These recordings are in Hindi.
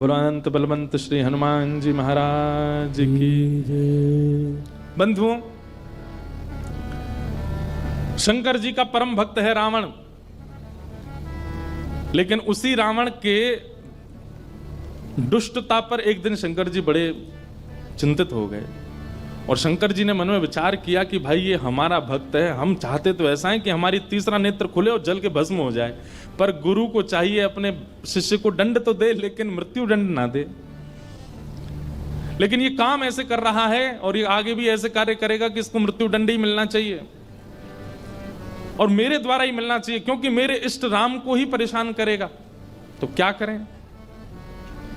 पुरांत बलवंत श्री हनुमान जी महाराज की जय। बंधुओं, शंकर जी का परम भक्त है रावण, लेकिन उसी रावण के दुष्टता पर एक दिन शंकर जी बड़े चिंतित हो गए और शंकर जी ने मन में विचार किया कि भाई ये हमारा भक्त है, हम चाहते तो ऐसा है कि हमारी तीसरा नेत्र खुले और जल के भस्म हो जाए, पर गुरु को चाहिए अपने शिष्य को दंड तो दे लेकिन मृत्यु दंड ना दे। लेकिन ये काम ऐसे कर रहा है और ये आगे भी ऐसे कार्य करेगा कि इसको मृत्यु दंड ही मिलना चाहिए और मेरे द्वारा ही मिलना चाहिए, क्योंकि मेरे इष्ट राम को ही परेशान करेगा। तो क्या करें?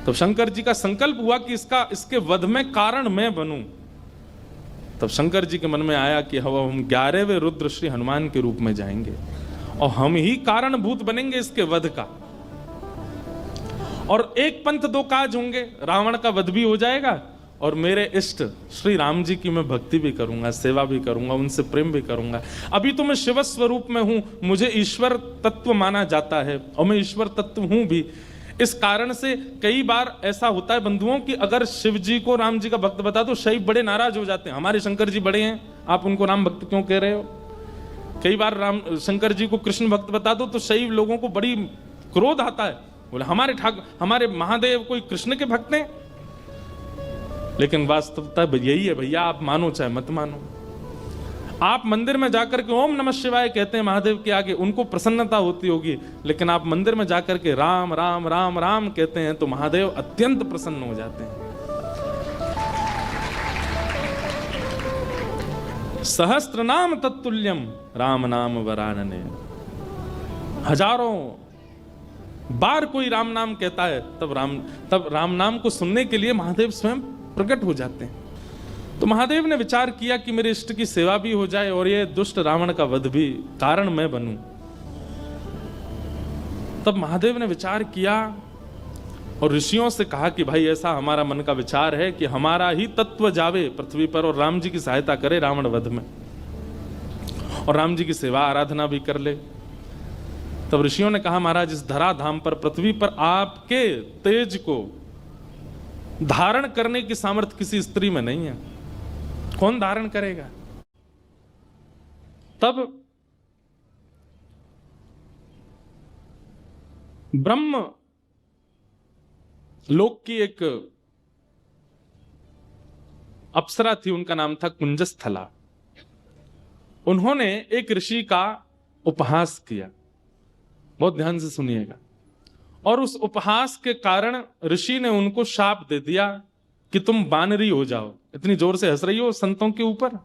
तो शंकर जी का संकल्प हुआ कि इसके वध में कारण मैं बनूं। तब शंकर जी के मन में आया कि हम 11वें रुद्र श्री हनुमान के रूप में जाएंगे और हम ही कारणभूत बनेंगे इसके वध का, और एक पंथ दो काज होंगे, रावण का वध भी हो जाएगा और मेरे इष्ट श्री राम जी की मैं भक्ति भी करूंगा, सेवा भी करूंगा, उनसे प्रेम भी करूंगा। अभी तो मैं शिव स्वरूप में हूं, मुझे ईश्वर तत्व माना जाता है और मैं ईश्वर तत्व हूं भी। इस कारण से कई बार ऐसा होता है बंधुओं कि अगर शिव जी को राम जी का भक्त बता तो शैव बड़े नाराज हो जाते हैं, हमारे शंकर जी बड़े हैं, आप उनको राम भक्त क्यों कह रहे हो। कई बार राम शंकर जी को कृष्ण भक्त बता दो तो शैव लोगों को बड़ी क्रोध आता है, बोले हमारे महादेव कोई कृष्ण के भक्त हैं। लेकिन वास्तवता यही है भैया, आप मानो चाहे मत मानो। आप मंदिर में जाकर के ओम नमः शिवाय कहते हैं महादेव के आगे, उनको प्रसन्नता होती होगी, लेकिन आप मंदिर में जाकर के राम राम राम राम कहते हैं तो महादेव अत्यंत प्रसन्न हो जाते हैं। सहस्त्र नाम तत्तुल्यम राम नाम वरानने। हजारों बार कोई राम नाम कहता है तब राम नाम को सुनने के लिए महादेव स्वयं प्रकट हो जाते हैं। तो महादेव ने विचार किया कि मेरे इष्ट की सेवा भी हो जाए और ये दुष्ट रावण का वध भी कारण मैं बनूं। तब महादेव ने विचार किया और ऋषियों से कहा कि भाई ऐसा हमारा मन का विचार है कि हमारा ही तत्व जावे पृथ्वी पर और राम जी की सहायता करे रावण वध में और राम जी की सेवा आराधना भी कर ले। तब ऋषियों ने कहा महाराज, इस धराधाम पर पृथ्वी पर आपके तेज को धारण करने की सामर्थ्य किसी स्त्री में नहीं है, कौन धारण करेगा। तब ब्रह्म लोक की एक अप्सरा थी, उनका नाम था कुंजस्थला। उन्होंने एक ऋषि का उपहास किया, बहुत ध्यान से सुनिएगा, और उस उपहास के कारण ऋषि ने उनको शाप दे दिया कि तुम बानरी हो जाओ। इतनी जोर से हंस रही हो संतों के ऊपर।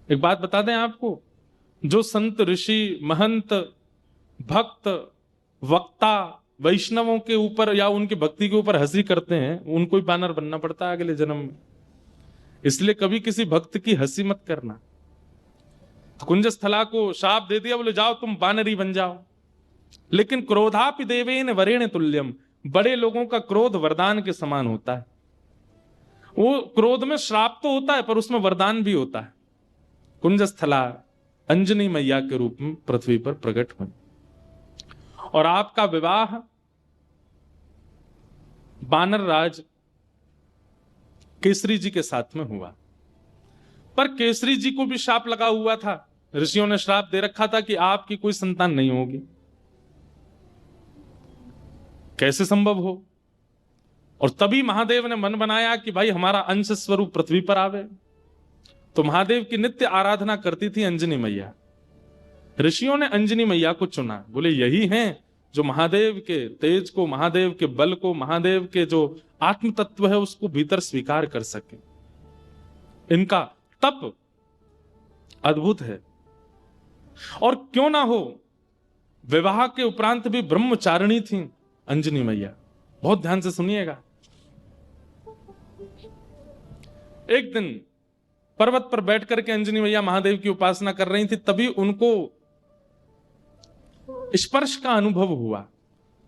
एक बात बता दें आपको, जो संत ऋषि महंत भक्त वक्ता वैष्णवों के ऊपर या उनकी भक्ति के ऊपर हंसी करते हैं, उनको ही बानर बनना पड़ता है अगले जन्म में। इसलिए कभी किसी भक्त की हंसी मत करना। तो कुंजस्थला को शाप दे दिया, बोले जाओ तुम बानरी बन जाओ। लेकिन क्रोधापि देवेन वरेण तुल्यम, बड़े लोगों का क्रोध वरदान के समान होता है। वो क्रोध में श्राप तो होता है पर उसमें वरदान भी होता है। कुंजस्थला अंजनी मैया के रूप में पृथ्वी पर प्रकट हुई और आपका विवाह बानर राज केसरी जी के साथ में हुआ। पर केसरी जी को भी शाप लगा हुआ था, ऋषियों ने श्राप दे रखा था कि आपकी कोई संतान नहीं होगी। कैसे संभव हो? और तभी महादेव ने मन बनाया कि भाई हमारा अंश स्वरूप पृथ्वी पर आवे। तो महादेव की नित्य आराधना करती थी अंजनी मैया। ऋषियों ने अंजनी मैया को चुना, बोले यही हैं जो महादेव के तेज को, महादेव के बल को, महादेव के जो आत्म तत्व है उसको भीतर स्वीकार कर सके। इनका तप अद्भुत है। और क्यों ना हो, विवाह के उपरांत भी ब्रह्मचारिणी थी अंजनी मैया। बहुत ध्यान से सुनिएगा। एक दिन पर्वत पर बैठ करके अंजनी मैया महादेव की उपासना कर रही थी, तभी उनको स्पर्श का अनुभव हुआ।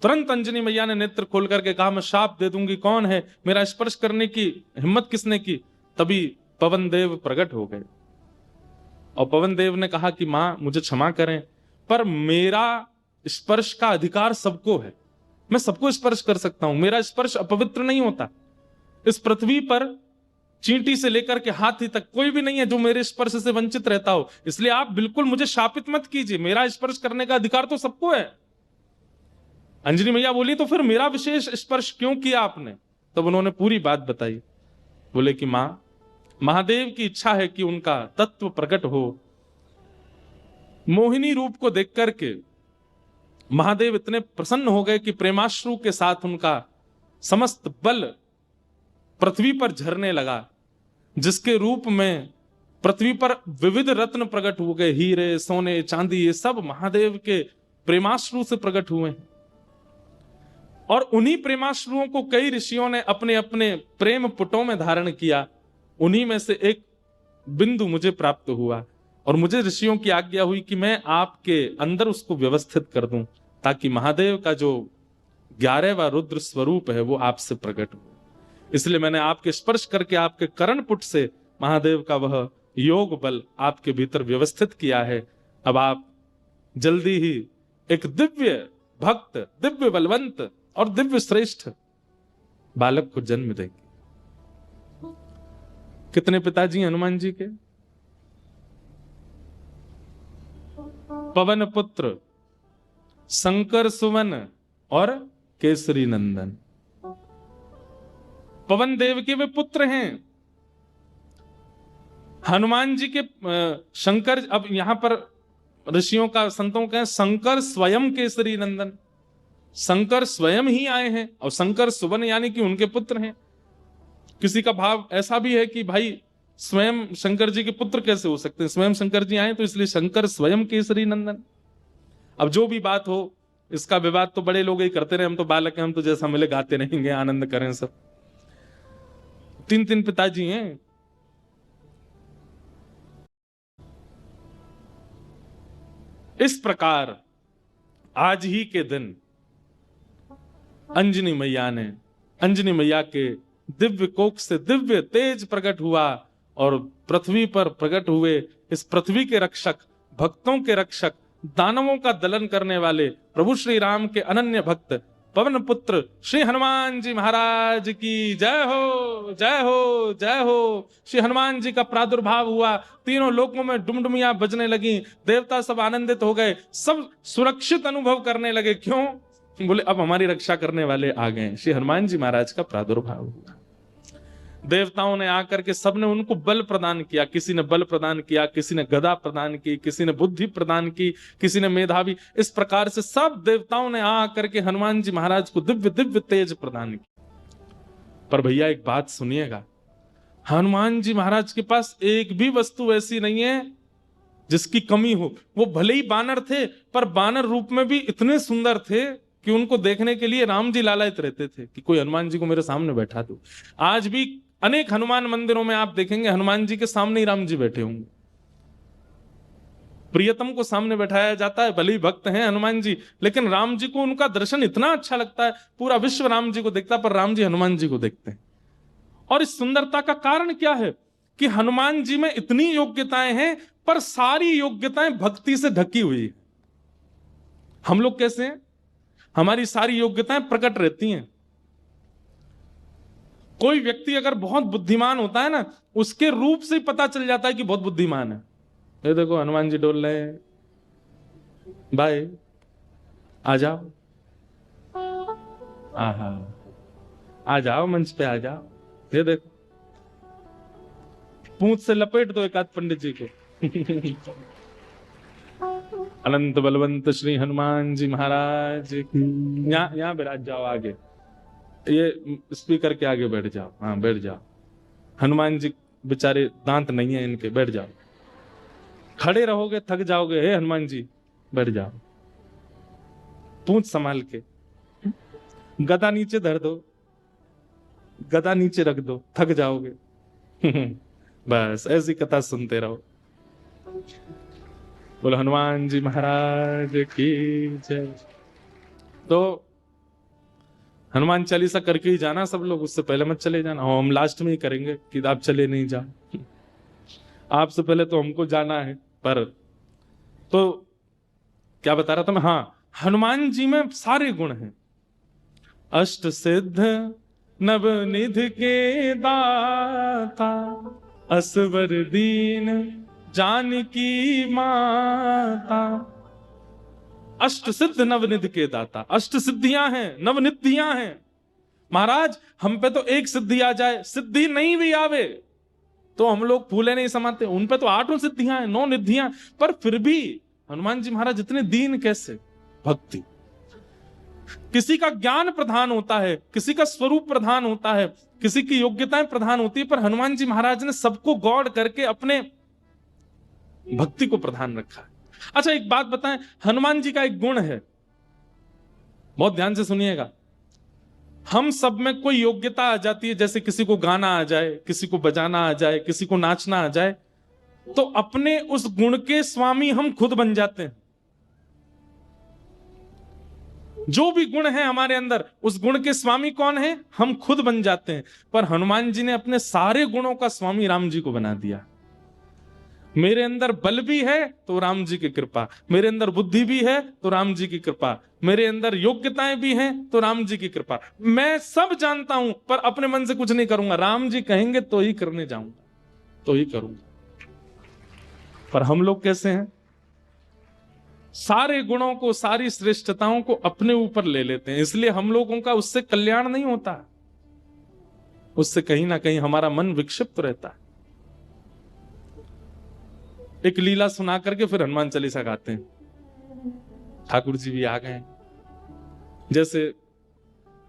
तुरंत अंजनी मैया ने नेत्र खोल करके कहा, मैं शाप दे दूंगी, कौन है, मेरा स्पर्श करने की हिम्मत किसने की। तभी पवन देव प्रकट हो गए और पवन देव ने कहा कि मां मुझे क्षमा करें, पर मेरा स्पर्श का अधिकार सबको है, मैं सबको स्पर्श कर सकता हूं, मेरा स्पर्श अपवित्र नहीं होता। इस पृथ्वी पर चींटी से लेकर के हाथी तक कोई भी नहीं है जो मेरे स्पर्श से वंचित रहता हो, इसलिए आप बिल्कुल मुझे शापित मत कीजिए, मेरा स्पर्श करने का अधिकार तो सबको है। अंजनी मैया बोली तो फिर मेरा विशेष स्पर्श क्यों किया आपने? तब उन्होंने पूरी बात बताई। बोले कि मां, महादेव की इच्छा है कि उनका तत्व प्रकट हो। मोहिनी रूप को देख करके महादेव इतने प्रसन्न हो गए कि प्रेमाश्रु के साथ उनका समस्त बल पृथ्वी पर झरने लगा, जिसके रूप में पृथ्वी पर विविध रत्न प्रकट हो गए, हीरे, सोने, चांदी, ये सब महादेव के प्रेमाश्रु से प्रकट हुए हैं। और उन्हीं प्रेमाश्रुओं को कई ऋषियों ने अपने अपने प्रेम पुटों में धारण किया। उन्हीं में से एक बिंदु मुझे प्राप्त हुआ और मुझे ऋषियों की आज्ञा हुई कि मैं आपके अंदर उसको व्यवस्थित कर दूं, ताकि महादेव का जो 11वां रुद्र स्वरूप है वो आपसे प्रकट हो। इसलिए मैंने आपके स्पर्श करके आपके कर्ण पुट से महादेव का वह योग बल आपके भीतर व्यवस्थित किया है। अब आप जल्दी ही एक दिव्य भक्त, दिव्य बलवंत और दिव्य श्रेष्ठ बालक को जन्म देंगे। कितने पिताजी हनुमान जी के? पवन पुत्र, शंकर सुवन और केसरी नंदन। पवन देव के वे पुत्र हैं। हनुमान जी के शंकर, अब यहां पर ऋषियों का, संतों का शंकर स्वयं केसरी नंदन, शंकर स्वयं ही आए हैं और शंकर सुवन यानी कि उनके पुत्र हैं। किसी का भाव ऐसा भी है कि भाई स्वयं शंकर जी के पुत्र कैसे हो सकते हैं, स्वयं शंकर जी आए तो इसलिए शंकर स्वयं केसरी नंदन। अब जो भी बात हो, इसका विवाद तो बड़े लोग ही करते रहे, हम तो बालक हैं, हम तो जैसा मिले गाते रहेंगे, आनंद करें सब। 3 पिताजी हैं। इस प्रकार आज ही के दिन अंजनी मैया ने, अंजनी मैया के दिव्य कोख से दिव्य तेज प्रकट हुआ और पृथ्वी पर प्रकट हुए इस पृथ्वी के रक्षक, भक्तों के रक्षक, दानवों का दलन करने वाले प्रभु श्री राम के अनन्य भक्त पवन पुत्र श्री हनुमान जी महाराज की जय हो, जय हो, जय हो। श्री हनुमान जी का प्रादुर्भाव हुआ, तीनों लोकों में डुमडुमियां बजने लगी, देवता सब आनंदित हो गए, सब सुरक्षित अनुभव करने लगे। क्यों? बोले अब हमारी रक्षा करने वाले आ गए। श्री हनुमान जी महाराज का प्रादुर्भाव हुआ। देवताओं ने आकर के सबने उनको बल प्रदान किया, किसी ने बल प्रदान किया, किसी ने गदा प्रदान की, किसी ने बुद्धि प्रदान की, किसी ने मेधावी। इस प्रकार से सब देवताओं ने आकर के हनुमान जी महाराज को दिव्य दिव्य तेज प्रदान किया। पर भैया एक बात सुनिएगा, हनुमान जी महाराज के पास एक भी वस्तु ऐसी नहीं है जिसकी कमी हो। वो भले ही बानर थे, पर बानर रूप में भी इतने सुंदर थे कि उनको देखने के लिए राम जी लालायित रहते थे कि कोई हनुमान जी को मेरे सामने बैठा दो। आज भी अनेक हनुमान मंदिरों में आप देखेंगे हनुमान जी के सामने ही राम जी बैठे होंगे। प्रियतम को सामने बैठाया जाता है, भले ही भक्त हैं हनुमान जी, लेकिन राम जी को उनका दर्शन इतना अच्छा लगता है, पूरा विश्व राम जी को देखता है, पर राम जी हनुमान जी को देखते हैं। और इस सुंदरता का कारण क्या है कि हनुमान जी में इतनी योग्यताएं हैं, पर सारी योग्यताएं भक्ति से ढकी हुई है। हम लोग कैसे हैं? हमारी सारी योग्यताएं प्रकट रहती हैं। कोई व्यक्ति अगर बहुत बुद्धिमान होता है ना, उसके रूप से ही पता चल जाता है कि बहुत बुद्धिमान है। ये देखो हनुमान जी डोल रहे हैं, भाई आ जाओ, आहा आ जाओ, मंच पे आ जाओ। ये देखो पूंछ से लपेट दो एक आध पंडित जी को। अनंत बलवंत श्री हनुमान जी महाराज, यहाँ बैठ जाओ, आगे ये स्पीकर के आगे बैठ जाओ। हाँ बैठ जाओ। हनुमान जी बेचारे दांत नहीं है इनके, बैठ जाओ। खड़े रहोगे थक जाओगे। हे हनुमान जी बैठ जाओ, पूंछ संभाल के। गदा नीचे धर दो, गदा नीचे रख दो, थक जाओगे। बस ऐसी कथा सुनते रहो। बोलो हनुमान जी महाराज की जय। तो हनुमान चालीसा करके ही जाना सब लोग, उससे पहले मत चले जाना। हम लास्ट में ही करेंगे कि आप चले नहीं जाओ, आपसे पहले तो हमको जाना है। पर तो क्या बता रहा था मैं, हाँ हनुमान जी में सारे गुण हैं। अष्ट सिद्ध नवनिधि के दाता, असवर दीन जानकी माता। अष्ट सिद्ध नवनिधि के दाता, अष्ट सिद्धियां हैं, नवनिधियां हैं। महाराज हम पे तो एक सिद्धि आ जाए, सिद्धि नहीं भी आवे तो हम लोग फूले नहीं समाते, उन पे तो 8 सिद्धियां हैं, 9 निधियां, पर फिर भी हनुमान जी महाराज इतने दीन कैसे? भक्ति। किसी का ज्ञान प्रधान होता है, किसी का स्वरूप प्रधान होता है, किसी की योग्यताएं प्रधान होती है, पर हनुमान जी महाराज ने सबको गौड़ करके अपने भक्ति को प्रधान रखा है। अच्छा एक बात बताएं, हनुमान जी का एक गुण है, बहुत ध्यान से सुनिएगा। हम सब में कोई योग्यता आ जाती है, जैसे किसी को गाना आ जाए, किसी को बजाना आ जाए, किसी को नाचना आ जाए, तो अपने उस गुण के स्वामी हम खुद बन जाते हैं। जो भी गुण है हमारे अंदर, उस गुण के स्वामी कौन है? हम खुद बन जाते हैं। पर हनुमान जी ने अपने सारे गुणों का स्वामी राम जी को बना दिया। मेरे अंदर बल भी है तो राम जी की कृपा, मेरे अंदर बुद्धि भी है तो राम जी की कृपा, मेरे अंदर योग्यताएं भी हैं तो राम जी की कृपा। मैं सब जानता हूं पर अपने मन से कुछ नहीं करूंगा, राम जी कहेंगे तो ही करने जाऊंगा, तो ही करूंगा। पर हम लोग कैसे हैं? सारे गुणों को, सारी श्रेष्ठताओं को अपने ऊपर ले लेते हैं, इसलिए हम लोगों का उससे कल्याण नहीं होता, उससे कहीं ना कहीं हमारा मन विक्षिप्त रहता है। एक लीला सुना करके फिर हनुमान चालीसा गाते हैं। ठाकुर जी भी आ गए। जैसे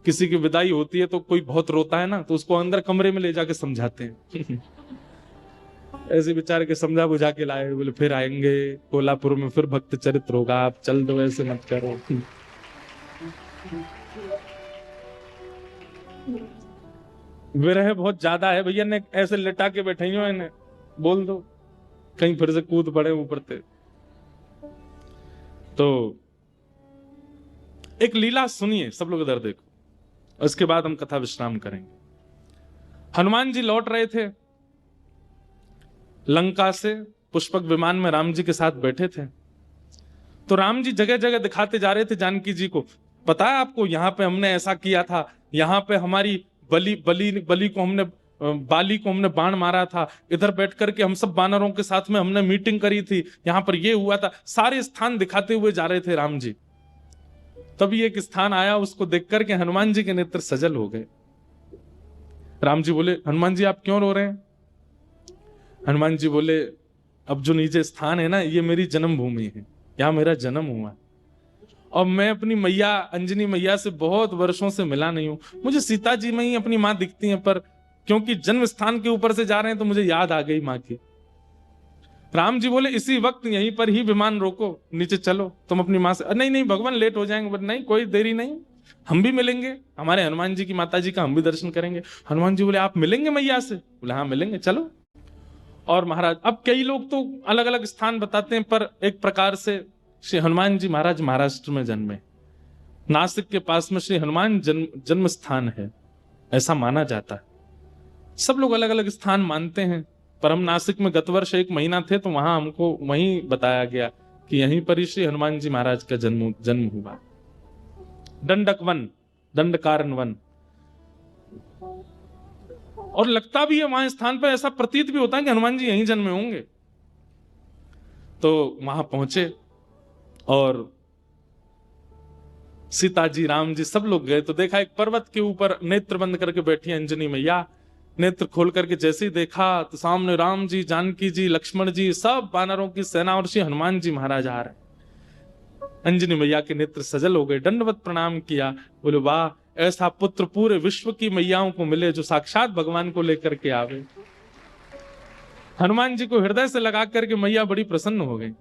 किसी की विदाई होती है तो कोई बहुत रोता है ना, तो उसको अंदर कमरे में ले जाके समझाते हैं। ऐसे बेचारे के समझा बुझा के लाए, बोले फिर आएंगे कोल्हापुर में, फिर भक्त चरित्र होगा, आप चल दो, ऐसे मत करो। विरह बहुत ज्यादा है भैया, ने ऐसे लटा के बैठे हो, इन्हें बोल दो कहीं फिर से कूद पड़े ऊपर से। तो एक लीला सुनिए सब लोग, इधर देखो, उसके बाद हम कथा विश्राम करेंगे। हनुमान जी लौट रहे थे लंका से, पुष्पक विमान में राम जी के साथ बैठे थे। तो राम जी जगह जगह दिखाते जा रहे थे जानकी जी को, पता है आपको यहां पे हमने ऐसा किया था, यहां पे हमारी बलि को हमने, बाली को हमने बाण मारा था, इधर बैठ करके हम सब बानरों के साथ में हमने मीटिंग करी थी, यहां पर ये हुआ था। सारे स्थान दिखाते हुए जा रहे थे राम जी। तभी एक स्थान आया, उसको देख करके हनुमान जी के नेत्र सजल हो गए। राम जी बोले, हनुमान जी आप क्यों रो रहे हैं? हनुमान जी बोले, अब जो नीचे स्थान है ना, ये मेरी जन्मभूमि है, यहां मेरा जन्म हुआ, और मैं अपनी मैया अंजनी मैया से बहुत वर्षों से मिला नहीं हूं। मुझे सीता जी में ही अपनी माँ दिखती हैं, पर क्योंकि जन्म स्थान के ऊपर से जा रहे हैं तो मुझे याद आ गई माँ की। राम जी बोले, इसी वक्त यहीं पर ही विमान रोको, नीचे चलो, तुम अपनी माँ से। नहीं नहीं भगवान लेट हो जाएंगे। बोले नहीं, कोई देरी नहीं, हम भी मिलेंगे, हमारे हनुमान जी की माता जी का हम भी दर्शन करेंगे। हनुमान जी बोले, आप मिलेंगे मैया से? बोले हाँ मिलेंगे, चलो। और महाराज, अब कई लोग तो अलग अलग स्थान बताते हैं, पर एक प्रकार से श्री हनुमान जी महाराज महाराष्ट्र में जन्मे, नासिक के पास में श्री हनुमान जन्म स्थान है, ऐसा माना जाता है। सब लोग अलग अलग स्थान मानते हैं, पर हम नासिक में गत वर्ष 1 महीना थे, तो वहां हमको वहीं बताया गया कि यहीं पर ही श्री हनुमान जी महाराज का जन्म हुआ। दंडक वन, दंडकारण्य वन। और लगता भी है वहां स्थान पर, ऐसा प्रतीत भी होता है कि हनुमान जी यहीं जन्मे होंगे। तो वहां पहुंचे और सीता जी, राम जी, सब लोग गए तो देखा एक पर्वत के ऊपर नेत्र बंद करके बैठी अंजनी मैया। नेत्र खोल करके जैसे ही देखा तो सामने राम जी, जानकी जी, लक्ष्मण जी, सब वानरों की सेना और श्री हनुमान जी महाराज आ रहे। अंजनी मैया के नेत्र सजल हो गए, दंडवत प्रणाम किया। बोले वाह, ऐसा पुत्र पूरे विश्व की मैयाओं को मिले जो साक्षात भगवान को लेकर के आवे। हनुमान जी को हृदय से लगा करके मैया बड़ी प्रसन्न हो गई।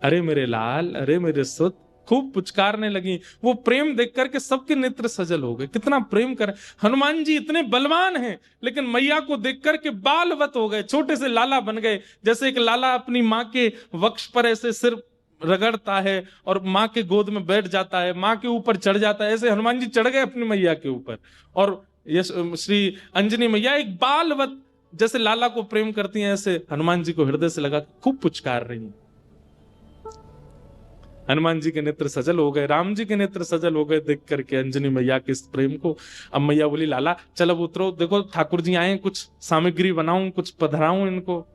अरे मेरे लाल, अरे मेरे सुत, खूब पुचकारने लगी। वो प्रेम देख करके सबके नेत्र सजल हो गए। कितना प्रेम कर, हनुमान जी इतने बलवान हैं, लेकिन मैया को देख करके बालवत हो गए, छोटे से लाला बन गए। जैसे एक लाला अपनी माँ के वक्ष पर ऐसे सिर रगड़ता है और माँ के गोद में बैठ जाता है, माँ के ऊपर चढ़ जाता है, ऐसे हनुमान जी चढ़ गए अपनी मैया के ऊपर। और श्री अंजनी मैया एक बालवत जैसे लाला को प्रेम करती हैं, ऐसे हनुमान जी को हृदय से लगा खूब पुचकार रही हैं। हनुमान जी के नेत्र सजल हो गए, राम जी के नेत्र सजल हो गए देख करके अंजनी मैया के इस प्रेम को। अब मैया बोली लाला चल अब उतरो, देखो ठाकुर जी आए, कुछ सामग्री बनाऊं, कुछ पधराऊं इनको।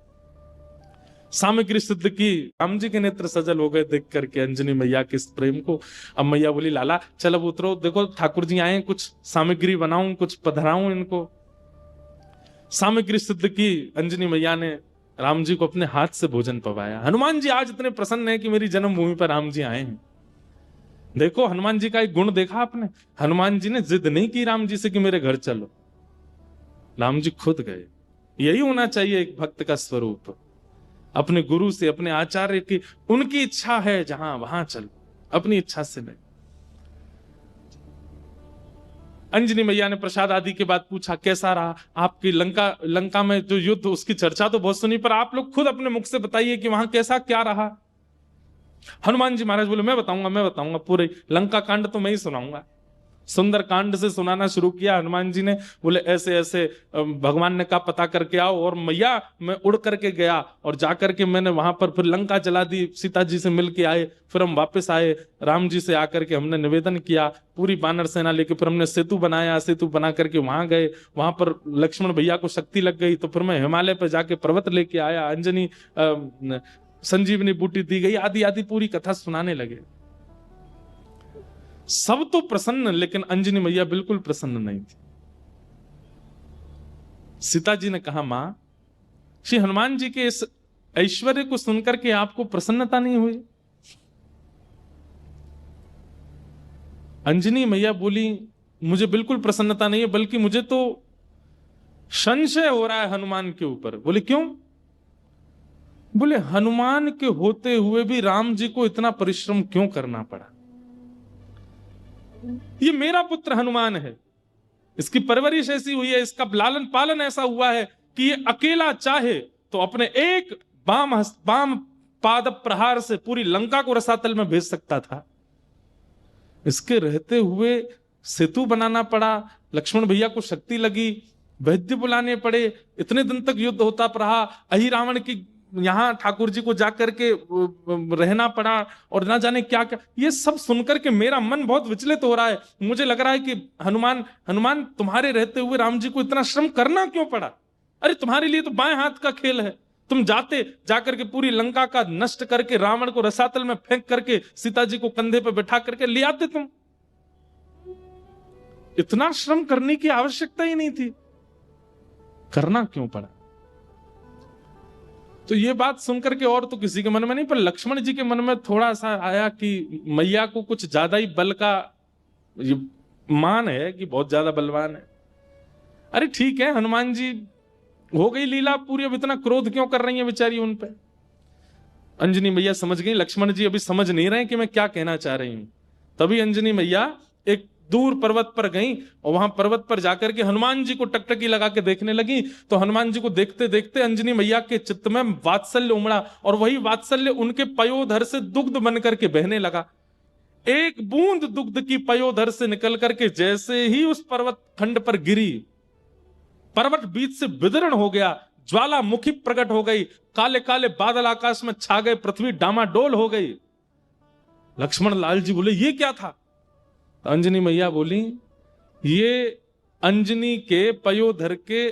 सामग्री सिद्ध की, राम जी के नेत्र सजल हो गए देख करके अंजनी मैया के इस प्रेम को। अब मैया बोली लाला चल अब उतरो, देखो ठाकुर जी आए, कुछ सामग्री बनाऊं, कुछ पधराऊं इनको। सामग्री सिद्ध की, अंजनी मैया ने राम जी को अपने हाथ से भोजन पवाया। हनुमान जी आज इतने प्रसन्न हैं कि मेरी जन्मभूमि पर राम जी आए हैं। देखो हनुमान जी का एक गुण देखा आपने, हनुमान जी ने जिद नहीं की राम जी से कि मेरे घर चलो, राम जी खुद गए। यही होना चाहिए एक भक्त का स्वरूप, अपने गुरु से, अपने आचार्य की, उनकी इच्छा है जहां वहां चलो, अपनी इच्छा से नहीं। अंजनी मैया ने प्रसाद आदि के बाद पूछा कैसा रहा आपकी लंका में जो युद्ध, उसकी चर्चा तो बहुत सुनी, पर आप लोग खुद अपने मुख से बताइए कि वहां कैसा क्या रहा। हनुमान जी महाराज बोले मैं बताऊंगा, पूरे लंका कांड तो मैं ही सुनाऊंगा। सुंदर कांड से सुनाना शुरू किया हनुमान जी ने। बोले ऐसे ऐसे भगवान ने कहा पता करके आओ, और मैया मैं उड़ करके गया और जाकर के मैंने वहां पर फिर लंका जला दी, सीता जी से मिल के आए, फिर हम वापस आए, राम जी से आकर के हमने निवेदन किया, पूरी बानर सेना लेके फिर हमने सेतु बनाया, सेतु बना करके वहां गए, वहां पर लक्ष्मण भैया को शक्ति लग गई, तो फिर मैं हिमालय पर जाके पर्वत लेके आया, अंजनी संजीवनी बूटी दी गई, आदि आदि पूरी कथा सुनाने लगे। सब तो प्रसन्न, लेकिन अंजनी मैया बिल्कुल प्रसन्न नहीं थी। सीता जी ने कहा मां, श्री हनुमान जी के इस ऐश्वर्य को सुनकर के आपको प्रसन्नता नहीं हुई? अंजनी मैया बोली मुझे बिल्कुल प्रसन्नता नहीं है, बल्कि मुझे तो संशय हो रहा है हनुमान के ऊपर। बोले क्यों? बोले हनुमान के होते हुए भी राम जी को इतना परिश्रम क्यों करना पड़ा? ये मेरा पुत्र हनुमान है, इसकी परवरिश ऐसी हुई है, इसका लालन पालन ऐसा हुआ है कि ये अकेला चाहे तो अपने एक बाम पाद प्रहार से पूरी लंका को रसातल में भेज सकता था। इसके रहते हुए सेतु बनाना पड़ा, लक्ष्मण भैया को शक्ति लगी, वैद्य बुलाने पड़े, इतने दिन तक युद्ध होता रहा, अहि रावण की यहां ठाकुर जी को जाकर के रहना पड़ा, और ना जाने क्या क्या। ये सब सुनकर के मेरा मन बहुत विचलित हो रहा है। मुझे लग रहा है कि हनुमान तुम्हारे रहते हुए राम जी को इतना श्रम करना क्यों पड़ा? अरे तुम्हारे लिए तो बाएं हाथ का खेल है, तुम जाकर के पूरी लंका का नष्ट करके रावण को रसातल में फेंक करके सीता जी को कंधे पे बैठा करके ले आते तुम। इतना श्रम करने की आवश्यकता ही नहीं थी, करना क्यों पड़ा? तो ये बात सुनकर के और तो किसी के मन में नहीं, पर लक्ष्मण जी के मन में थोड़ा सा आया कि मैया को कुछ ज्यादा ही बल का ये मान है कि बहुत ज्यादा बलवान है। अरे ठीक है, हनुमान जी हो गई लीला पूरी, अब इतना क्रोध क्यों कर रही है बेचारी उन पे? अंजनी मैया समझ गई, लक्ष्मण जी अभी समझ नहीं रहे कि मैं क्या कहना चाह रही हूं। तभी अंजनी मैया एक दूर पर्वत पर गई, और वहां पर्वत पर जाकर के हनुमान जी को टकटकी लगा के देखने लगी। तो हनुमान जी को देखते देखते अंजनी मैया के चित्त में वात्सल्य उमड़ा, और वही वात्सल्य उनके पयोधर से दुग्ध बन करके बहने लगा। एक बूंद दुग्ध की पयोधर से निकल करके जैसे ही उस पर्वत खंड पर गिरी, पर्वत बीच से विदीर्ण हो गया, ज्वालामुखी प्रकट हो गई, काले काले बादल आकाश में छा गए, पृथ्वी डामाडोल हो गई। लक्ष्मण लाल जी बोले ये क्या था? अंजनी मैया बोली ये अंजनी के पयोधर के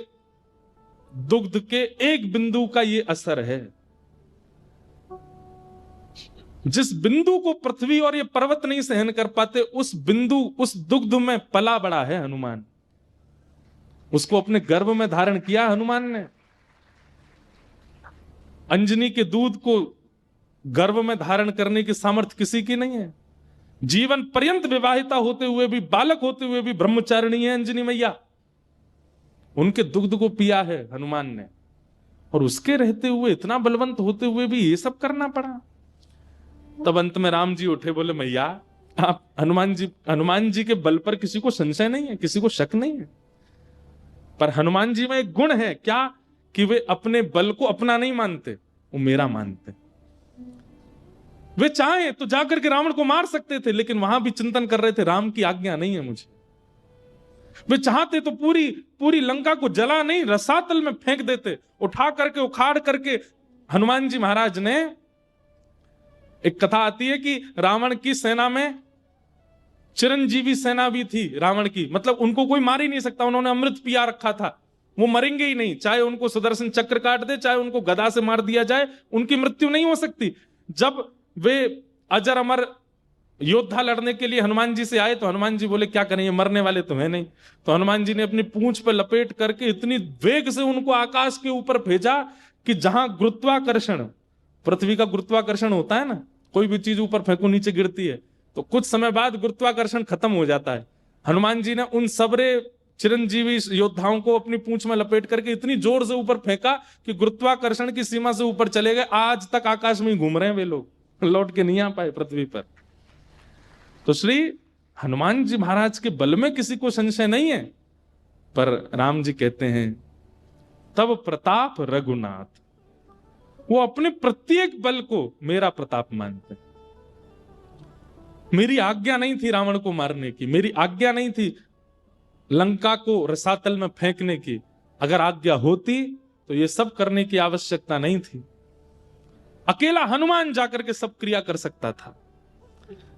दुग्ध के एक बिंदु का ये असर है। जिस बिंदु को पृथ्वी और ये पर्वत नहीं सहन कर पाते, उस बिंदु, उस दुग्ध में पला बड़ा है हनुमान। उसको अपने गर्भ में धारण किया हनुमान ने। अंजनी के दूध को गर्भ में धारण करने की सामर्थ्य किसी की नहीं है। जीवन पर्यंत विवाहिता होते हुए भी, बालक होते हुए भी ब्रह्मचारिणी है अंजनी मैया। उनके दुग्ध को पिया है हनुमान ने, और उसके रहते हुए, इतना बलवंत होते हुए भी ये सब करना पड़ा। तब अंत में राम जी उठे, बोले मैया आप हनुमान जी के बल पर किसी को संशय नहीं है, किसी को शक नहीं है, पर हनुमान जी में एक गुण है क्या, कि वे अपने बल को अपना नहीं मानते, वो मेरा मानते। वे चाहे तो जाकर के रावण को मार सकते थे, लेकिन वहां भी चिंतन कर रहे थे राम की आज्ञा नहीं है मुझे। वे चाहते तो पूरी लंका को जला नहीं, रसातल में फेंक देते, उठा करके उखाड़ करके। हनुमान जी महाराज ने एक कथा आती है कि रावण की सेना में चिरंजीवी सेना भी थी रावण की, मतलब उनको कोई मार ही नहीं सकता, उन्होंने अमृत पिया रखा था, वो मरेंगे ही नहीं, चाहे उनको सुदर्शन चक्र काट दे, चाहे उनको गदा से मार दिया जाए, उनकी मृत्यु नहीं हो सकती। जब वे अजर अमर योद्धा लड़ने के लिए हनुमान जी से आए तो हनुमान जी बोले क्या करें, मरने वाले तो है नहीं। तो हनुमान जी ने अपनी पूंछ पर लपेट करके इतनी वेग से उनको आकाश के ऊपर भेजा कि जहां गुरुत्वाकर्षण, पृथ्वी का गुरुत्वाकर्षण होता है ना, कोई भी चीज ऊपर फेंको नीचे गिरती है, तो कुछ समय बाद गुरुत्वाकर्षण खत्म हो जाता है। हनुमान जी ने उन सबरे चिरंजीवी योद्धाओं को अपनी पूंछ में लपेट करके इतनी जोर से ऊपर फेंका कि गुरुत्वाकर्षण की सीमा से ऊपर चले गए। आज तक आकाश में ही घूम रहे हैं वे लोग, लौट के नहीं आ पाए पृथ्वी पर। तो श्री हनुमान जी महाराज के बल में किसी को संशय नहीं है, पर राम जी कहते हैं तब प्रताप रघुनाथ, वो अपने प्रत्येक बल को मेरा प्रताप मानते हैं। मेरी आज्ञा नहीं थी रावण को मारने की, मेरी आज्ञा नहीं थी लंका को रसातल में फेंकने की, अगर आज्ञा होती तो ये सब करने की आवश्यकता नहीं थी। अकेला हनुमान जाकर के सब क्रिया कर सकता था,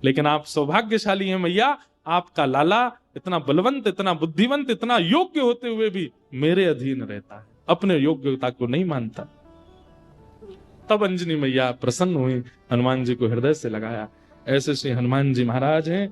लेकिन आप सौभाग्यशाली हैं मैया, आपका लाला इतना बलवंत, इतना बुद्धिवंत, इतना योग्य होते हुए भी मेरे अधीन रहता है, अपने योग्यता को नहीं मानता। तब अंजनी मैया प्रसन्न हुई, हनुमान जी को हृदय से लगाया। ऐसे श्री हनुमान जी महाराज हैं।